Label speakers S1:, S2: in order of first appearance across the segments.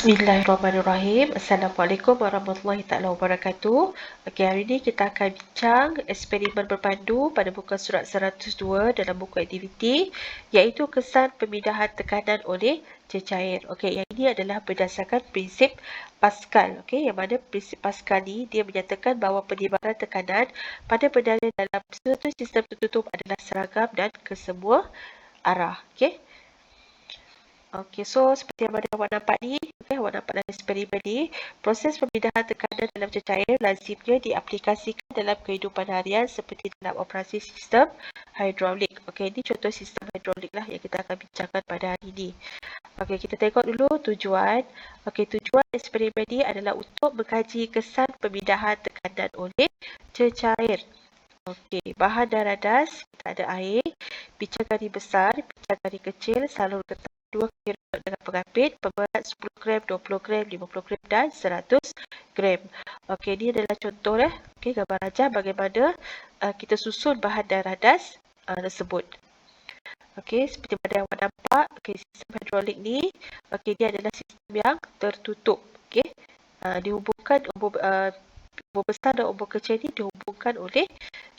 S1: Bismillahirrahmanirrahim. Assalamualaikum warahmatullahi taala wabarakatuh. Okey, hari ini kita akan bincang eksperimen berpandu pada muka surat 102 dalam buku aktiviti, iaitu kesan pemindahan tekanan oleh cecair. Okey, yang ini adalah berdasarkan prinsip Pascal. Okey, yang mana prinsip Pascal ni dia menyatakan bahawa penyebaran tekanan pada benda dalam suatu sistem tertutup adalah seragam dan ke semua arah. Okey. Okey, so seperti yang mana awak nampak ni, awak nampak dalam eksperimen ni, proses pemindahan tekanan dalam cecair lazimnya diaplikasikan dalam kehidupan harian seperti dalam operasi sistem hidrolik. Okey, ini contoh sistem hidrolik lah yang kita akan bincangkan pada hari ini. Okey, kita tengok dulu tujuan. Okey, tujuan eksperimen ni adalah untuk mengkaji kesan pemindahan tekanan oleh cecair. Okey, bahan dan radas, kita ada air, bicagari besar, bicagari kecil, salur getah, 2 kira dengan pengapit, pemberat 10 gram, 20 gram, 50 gram dan 100 gram. Okey, ini adalah contoh okey, gambar rajah bagaimana kita susun bahan dan radas tersebut. Okey, seperti mana awak nampak, okey, sistem hidrolik ni, okey, dia adalah sistem yang tertutup. Okey, dihubungkan umbur besar dan umbur kecil ni dihubungkan oleh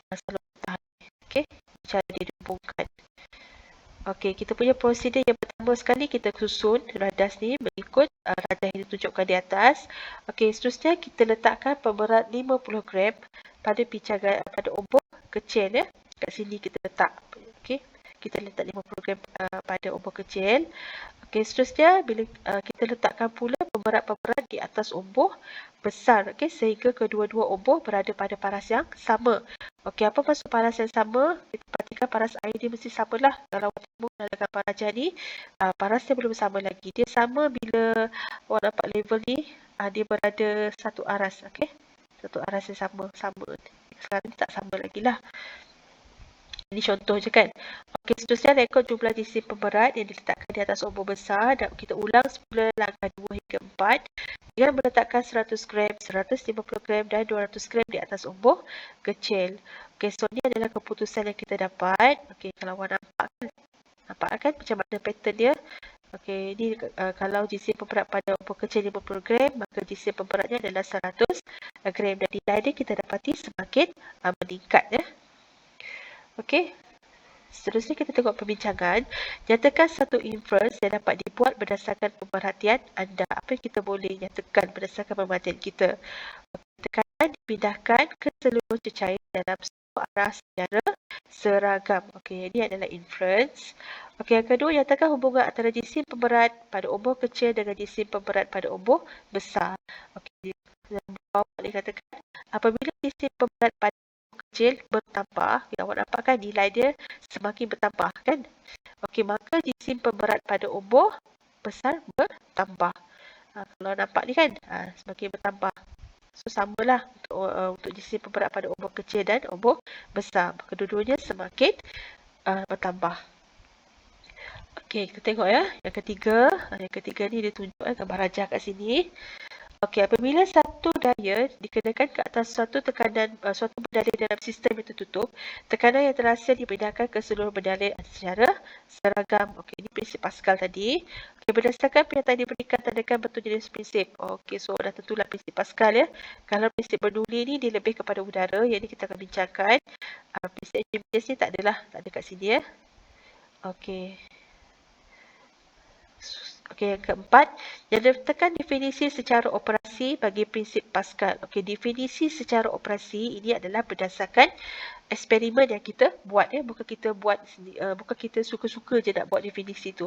S1: salur getah. Okey, cara dia dihubungkan. Okey, kita punya prosedur yang pertama sekali kita susun radas ni mengikut radah yang ditunjukkan di atas. Okey, seterusnya kita letakkan pemberat 50 gram pada pada umbur kecil ya. Kat sini kita letak. Okey, kita letak 50 gram pada umbur kecil. Okey, seterusnya bila kita letakkan pula pemberat-pemberat di atas umbur besar, okey, sehingga kedua-dua umbur berada pada paras yang sama. Okey, apa maksud paras yang sama? Kita perhatikan paras air dia mesti samalah. Kalau awak tengok dalam gambar rajah ni, paras dia belum sama lagi. Dia sama bila awak nampak level ni, dia berada satu aras, okey. Satu aras yang sama. Sekarang ni tak sama lagi lah. Ini contoh je kan. Okey, seterusnya rekod jumlah jisim pemberat yang diletakkan di atas umbur besar dan kita ulang semula langkah 2 hingga 4 dengan meletakkan 100 gram, 150 gram dan 200 gram di atas umbur kecil. Okey, so ni adalah keputusan yang kita dapat. Okey, kalau awak nampak kan macam mana pattern dia. Okey, ni kalau jisim pemberat pada umbur kecil 50 gram, maka jisim pemberatnya adalah 100 gram dan nilai dia kita dapati semakin meningkat ya. Okey. Seterusnya kita tengok perbincangan. Nyatakan satu inference yang dapat dibuat berdasarkan pemerhatian anda. Apa yang kita boleh nyatakan berdasarkan pemerhatian kita? Tekanan dipindahkan ke seluruh cecair dalam satu arah secara seragam. Okey, ini adalah inference. Okey, yang kedua, nyatakan hubungan antara jisim pemberat pada umbur kecil dengan jisim pemberat pada umbur besar. Okey, yang bawah dikatakan apabila jisim pemberat pada kecil bertambah, awak nampak kan nilai dia semakin bertambah kan. Okey, maka jisim pemberat pada umbur besar bertambah. Kalau nampak ni kan, semakin bertambah. So samalah untuk jisim pemberat pada umbur kecil dan umbur besar. Kedua-duanya semakin bertambah. Okey, kita tengok ya. Yang ketiga ni dia tunjuk gambar rajah kat sini. Okey, apabila satu daya dikenakan ke atas suatu tekanan, suatu berdalih dalam sistem yang tertutup, tekanan yang terhasil dipindahkan ke seluruh berdalih secara seragam. Okey, ini prinsip Pascal tadi. Okey, berdasarkan pernyataan diberikan, tandakan betul jenis prinsip. Okey, so dah tentulah prinsip Pascal ya. Kalau prinsip Bernoulli ni dia lebih kepada udara, yang ni kita akan bincangkan. Prinsip Archimedes ni tak ada kat sini ya. Okey. Okey, yang keempat, yang letakkan definisi secara operasi bagi prinsip Pascal. Okey, definisi secara operasi ini adalah berdasarkan eksperimen yang kita buat ya, bukan kita suka-suka je nak buat definisi tu.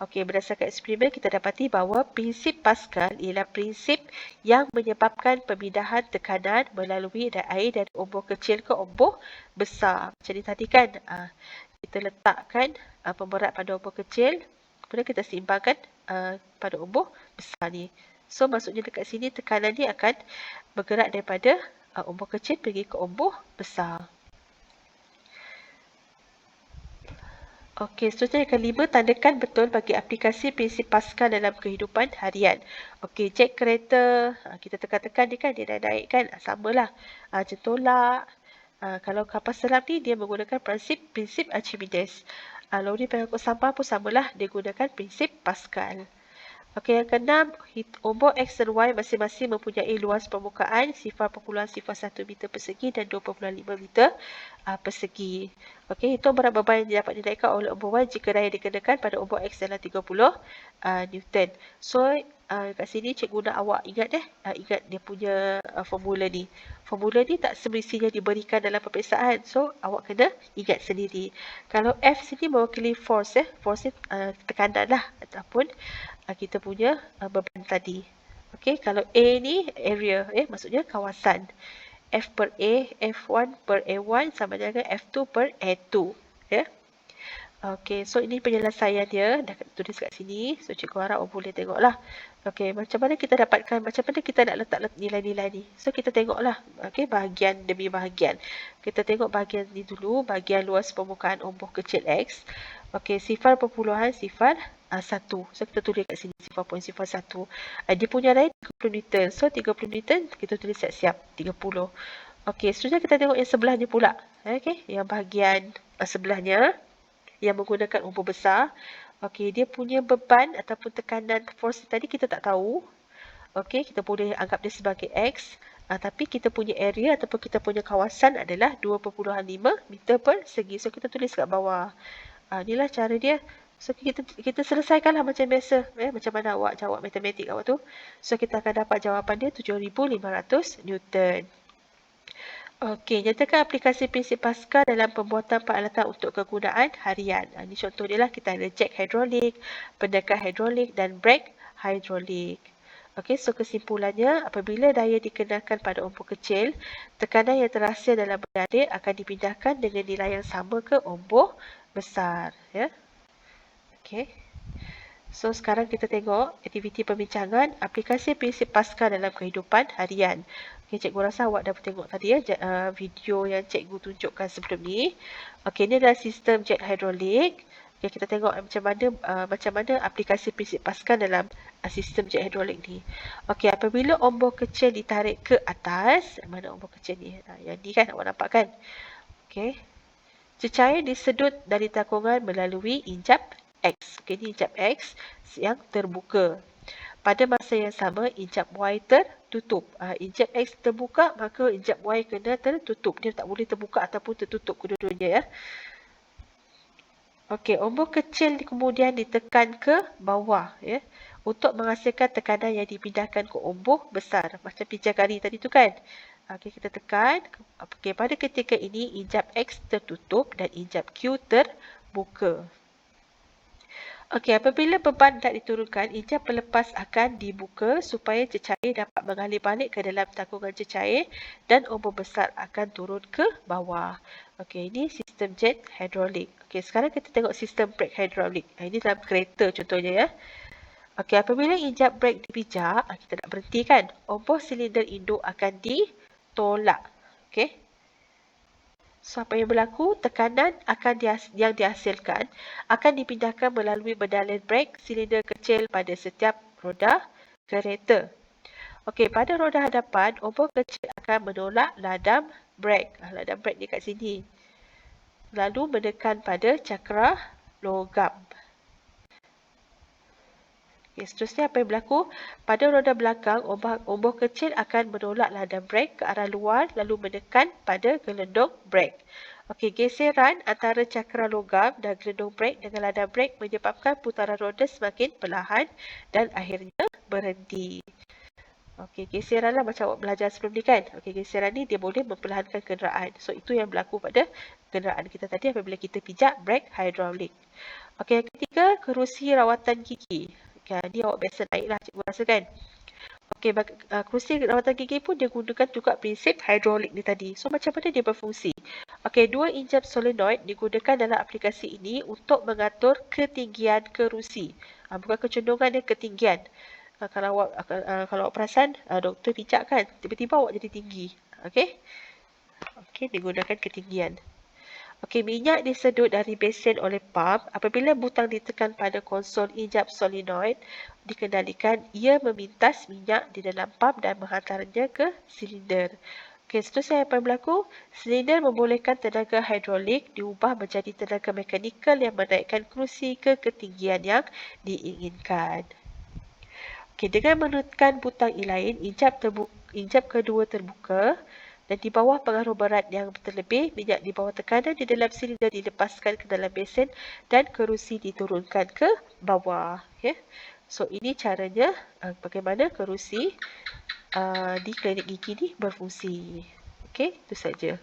S1: Okey, berdasarkan eksperimen kita dapati bahawa prinsip Pascal ialah prinsip yang menyebabkan pemindahan tekanan melalui air dari umbur kecil ke umbur besar. Jadi tadi kan kita letakkan pemberat pada umbur kecil, kemudian kita seimbangkan pada umbur besar ni. So maksudnya dekat sini tekanan ni akan bergerak daripada umbur kecil pergi ke umbur besar. Okey, seterusnya yang kelima, tandakan betul bagi aplikasi prinsip Pascal dalam kehidupan harian. Okey, jet kereta, kita tekan-tekan dia kan, dia naik kan, samalah. Jet tolak, kalau kapal selam ni dia menggunakan prinsip Archimedes. Lori pengangkut sampah pun samalah, dia gunakan prinsip Pascal. Okey, yang keenam, ombak X dan Y masing-masing mempunyai luas permukaan 0.01 meter persegi dan 2.5 meter persegi. Okey, hitung berat beban yang dapat dinaikkan oleh ombak Y jika daya dikenakan pada ombak X adalah 30 Newton. So, kat sini cikgu nak awak ingat ingat dia punya formula ni. Formula ni tak semestinya diberikan dalam peperiksaan. So, awak kena ingat sendiri. Kalau F sini mewakili force, force ni tekanan lah ataupun kita punya beban tadi. Okey, kalau A ni area, maksudnya kawasan. F per A, F1 per A1 sama dengan F2 per A2. Ya. Okey, so ini penyelesaian dia. Dah tulis kat sini. So, cikgu harap awak boleh tengoklah. Okey, macam mana kita dapatkan, macam mana kita nak letak nilai-nilai ni. So, kita tengoklah. Okey, bahagian demi bahagian. Kita tengok bahagian ni dulu. Bahagian luas permukaan ombak kecil X. Okey, 0.01. So, kita tulis kat sini 0.01. Dia punya daya 30 Newton. So, 30 Newton kita tulis siap-siap 30. Okey, seterusnya kita tengok yang sebelahnya pula. Okey, yang bahagian sebelahnya yang menggunakan ombak besar. Okey, dia punya beban ataupun tekanan force tadi kita tak tahu. Okey, kita boleh anggap dia sebagai X. Tapi kita punya area ataupun kita punya kawasan adalah 2.5 meter persegi. So, kita tulis kat bawah. Inilah cara dia. So, kita selesaikanlah macam biasa. Macam mana awak jawab matematik awak tu. So, kita akan dapat jawapan dia 7,500 Newton. Okey, nyatakan aplikasi prinsip Pascal dalam pembuatan peralatan untuk kegunaan harian. Ini contoh dia lah, kita ada jack hidrolik, pendekat hidrolik dan brake hidrolik. Okey, so kesimpulannya, apabila daya dikenakan pada ombak kecil, tekanan yang terhasil dalam benda akan dipindahkan dengan nilai yang sama ke ombak besar. Ya. Okey. So, sekarang kita tengok aktiviti pembincangan aplikasi prinsip Pascal dalam kehidupan harian. Okay, cikgu rasa awak dah tengok tadi video yang cikgu tunjukkan sebelum ni. Okey, ini adalah sistem jet hidrolik. Okay, kita tengok macam mana aplikasi prinsip Pascal dalam sistem jet hidrolik ni. Okey, apabila ombak kecil ditarik ke atas, mana ombak kecil ni? Yang ni kan awak nampak kan? Okey. Cecair disedut dari takungan melalui injap X. Okey, ini injap X yang terbuka. Pada masa yang sama, injap Y tertutup. Injap X terbuka, maka injap Y kena tertutup. Dia tak boleh terbuka ataupun tertutup kedua-duanya. Ya. Okey, ombak kecil kemudian ditekan ke bawah. Ya, untuk menghasilkan tekanan yang dipindahkan ke ombak besar. Macam pijak gari tadi tu kan. Okey, kita tekan. Okey, pada ketika ini, injap X tertutup dan injap Q terbuka. Okey, apabila beban tak diturunkan, injap pelepas akan dibuka supaya cecair dapat mengalir balik ke dalam takungan cecair dan ombak besar akan turun ke bawah. Okey, ini sistem jet hidrolik. Okey, sekarang kita tengok sistem brake hidrolik. Ini dalam kereta contohnya ya. Okey, apabila injap brake dipijak, kita nak berhenti kan, ombak silinder induk akan ditolak. Okey. So, apa yang berlaku? Tekanan yang dihasilkan akan dipindahkan melalui bendalin brake silinder kecil pada setiap roda kereta. Okey, pada roda hadapan, ombak kecil akan menolak ladam brake. Ladam brake ni kat sini. Lalu menekan pada cakra logam. Okay, seterusnya apa yang berlaku? Pada roda belakang, ombak kecil akan menolak ladam brake ke arah luar lalu menekan pada gelendong brake. Okey, geseran antara cakra logam dan gelendong brake dengan ladam brake menyebabkan putaran roda semakin perlahan dan akhirnya berhenti. Okey, geseran lah macam awak belajar sebelum ni kan. Okey, geseran ni dia boleh memperlahankan kenderaan. So, itu yang berlaku pada kenderaan kita tadi apabila kita pijak brake hidrolik. Okey, yang ketiga, kerusi rawatan gigi. Ni awak biasa naik lah cikgu rasa kan. Okey, kerusi rawatan gigi pun dia gunakan juga prinsip hidrolik ni tadi. So, macam mana dia berfungsi? Okey, dua injap solenoid digunakan dalam aplikasi ini untuk mengatur ketinggian kerusi. Bukan kecondongan dia, ketinggian. Kalau awak perasan, doktor pijak kan, tiba-tiba awak jadi tinggi. Okey? Okey, digunakan ketinggian. Okey, minyak disedut dari besen oleh pump. Apabila butang ditekan pada konsol injap solenoid dikendalikan, ia memintas minyak di dalam pump dan menghantarnya ke silinder. Okey, seterusnya apa yang berlaku? Silinder membolehkan tenaga hidrolik diubah menjadi tenaga mekanikal yang menaikkan kerusi ke ketinggian yang diinginkan. Okey, dengan menekan butang inline, injap kedua terbuka dan di bawah pengaruh berat yang terlebih, minyak di bawah tekanan di dalam silinder dilepaskan ke dalam besen dan kerusi diturunkan ke bawah. Okay. So, ini caranya bagaimana kerusi di klinik gigi ni berfungsi. Okey, itu saja.